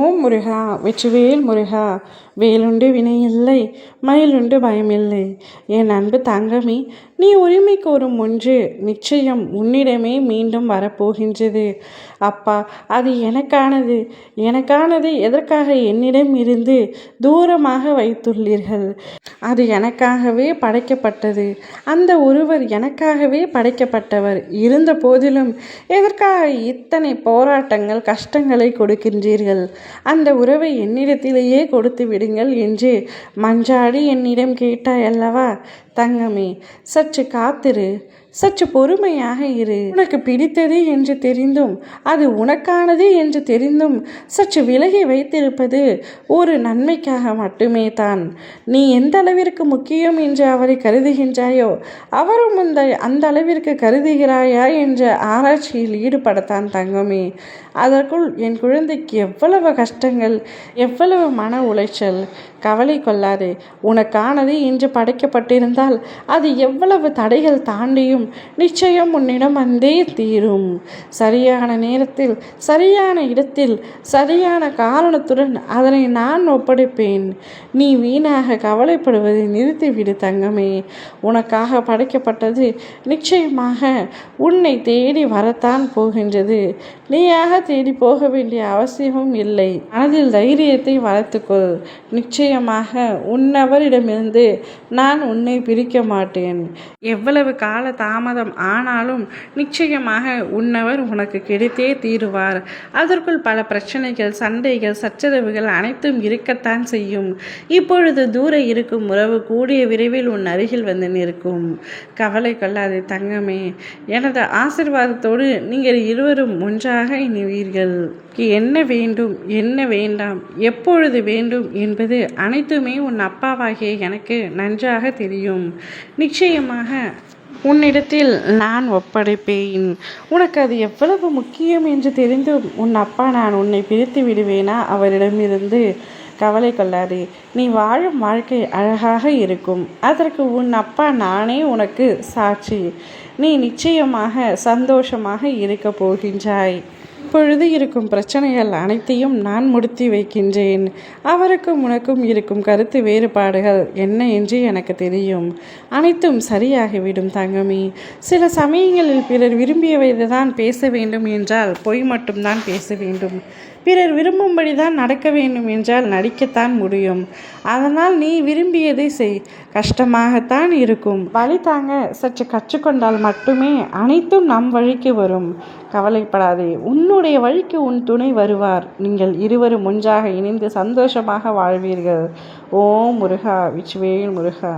ஓம் முருகா வெற்றிவேல் முருகா. வேலுண்டு வினையில்லை, மயிலுண்டு பயமில்லை. என் அன்பு தங்கமே, நீ உரிமை கோரும் ஒன்று நிச்சயம் உன்னிடமே மீண்டும் வரப்போகின்றது. அப்பா, அது எனக்கானது. எனக்கானது எதற்காக என்னிடம் இருந்து தூரமாக வைத்துள்ளீர்கள்? அது எனக்காகவே படைக்கப்பட்டது. அந்த ஒருவர் எனக்காகவே படைக்கப்பட்டவர் இருந்த போதிலும் எதற்காக இத்தனை போராட்டங்கள், கஷ்டங்களை கொடுக்கின்றீர்கள்? அந்த உறவை என்னிடத்திலேயே கொடுத்து விடுங்கள் என்று மஞ்சாடி என்னிடம் கேட்டாய் அல்லவா? தங்கமே, சற்று காத்திரு, சற்று பொறுமையாக இரு. உனக்கு பிடித்தது என்று தெரிந்தும், அது உனக்கானது என்று தெரிந்தும் சற்று விலகி வைத்திருப்பது ஒரு நன்மைக்காக மட்டுமே தான். நீ எந்த அளவிற்கு முக்கியம் என்று அவரை கருதுகின்றாயோ, அவரும் அந்த அளவிற்கு கருதுகிறாயா என்ற ஆராய்ச்சியில் ஈடுபடத்தான் தங்கமே. அதற்குள் என் குழந்தைக்கு எவ்வளவு கஷ்டங்கள், எவ்வளவு மன உளைச்சல். கவலை கொள்ளாதே. உனக்கானது என்று படைக்கப்பட்டிருந்தால் அது எவ்வளவு தடைகள் தாண்டியும் நிச்சயம் உன்னிடம் வந்தே தீரும். சரியான நேரத்தில், சரியான இடத்தில், சரியான காரணத்துடன் அதனை நான் ஒப்படைப்பேன். நீ வீணாக கவலைப்படுவதை நிறுத்திவிடு தங்கமே. உனக்காக படைக்கப்பட்டது நிச்சயமாக உன்னை தேடி வரத்தான் போகின்றது. நீயாக தேடி போக வேண்டிய அவசியமும் இல்லை. மனதில் தைரியத்தை வளர்த்துக்கொள். நிச்சயமாக உன்னவரிடமிருந்து நான் உன்னை பிரிக்க மாட்டேன். எவ்வளவு கால தாமதம் ஆனாலும் நிச்சயமாக உன்னவர் உனக்கு கிடைத்தே தீருவார். அதற்குள் பல பிரச்சனைகள், சண்டைகள், சச்சரவுகள் அனைத்தும் இருக்கத்தான் செய்யும். இப்பொழுது தூர இருக்கும் உறவு கூடிய விரைவில் உன் அருகில் வந்து நிற்கும். கவலை கொள்ளாதே தங்கமே. எனது ஆசீர்வாதத்தோடு நீங்கள் இருவரும் ஒன்றாக இணைவீர்கள். என்ன வேண்டும், என்ன வேண்டாம், எப்பொழுது வேண்டும் என்பது அனைத்துமே உன் அப்பாவாகிய எனக்கு நன்றாக தெரியும். நிச்சயமாக உன்னிடத்தில் நான் ஒப்படைப்பேன். உனக்கு அது எவ்வளவு முக்கியம் என்று தெரிந்தும் உன் அப்பா நான் உன்னை பிரித்து விடுவேனா அவரிடமிருந்து? கவலை கொள்ளாதே. நீ வாழும் வாழ்க்கை அழகாக இருக்கும். அதற்கு உன் அப்பா நானே உனக்கு சாட்சி. நீ நிச்சயமாக சந்தோஷமாக இருக்க போகின்றாய். இப்பொழுது இருக்கும் பிரச்சனைகள் அனைத்தையும் நான் முடித்து வைக்கின்றேன். அவருக்கும் உனக்கும் இருக்கும் கருத்து வேறுபாடுகள் என்ன என்று எனக்கு தெரியும். அனைத்தும் சரியாகிவிடும் தங்கமே. சில சமயங்களில் பிறர் விரும்பியவை தான் பேச வேண்டும் என்றால் பொய் மட்டும்தான் பேச வேண்டும். பிறர் விரும்பும்படி தான் நடக்க வேண்டும் என்றால் நடிக்கத்தான் முடியும். அதனால் நீ விரும்பியதை செய். கஷ்டமாகத்தான் இருக்கும். வழி தாங்க சற்று கற்றுக்கொண்டால் மட்டுமே அனைத்தும் நம் வழிக்கு வரும். கவலைப்படாதே. உன்னுடைய வழிக்கு உன் துணை வருவார். நீங்கள் இருவரும் ஒன்றாக இணைந்து சந்தோஷமாக வாழ்வீர்கள். ஓம் முருகா வெற்றிவேல் முருகா.